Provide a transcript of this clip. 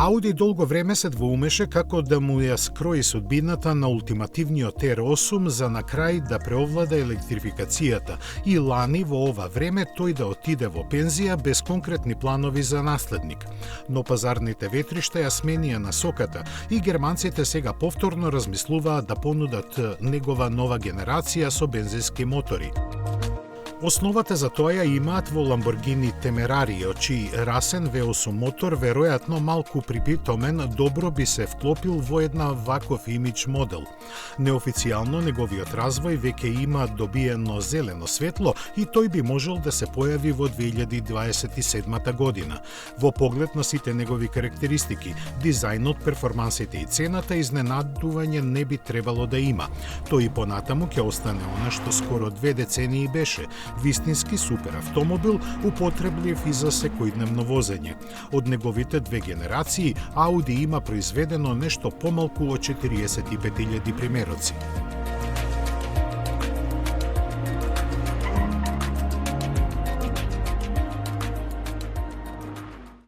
Ауди долго време се двоумеше како да му ја скрои судбината на ултимативниот R8 за на крај да преовлада електрификацијата и лани во ова време тој да отиде во пензија без конкретни планови за наследник. Но пазарните ветришта ја сменија насоката и германците сега повторно размислуваат да понудат негова нова генерација со бензински мотори. Основата за тоа ја имаат во Lamborghini Temerario, чиј расен V8 мотор веројатно малку припитомен добро би се вклопил во една ваков имидж модел. Неофицијално неговиот развој веќе има добиено зелено светло и тој би можел да се појави во 2027 година. Во поглед на сите негови карактеристики, дизајнот, перформансите и цената, изненадување не би требало да има. Тој и понатаму ќе остане она што скоро 2 децении беше – вистински супер автомобил, употреблив и за секојдневно возење. Од неговите 2 генерации, Ауди има произведено нешто помалку од 45.000 примероци.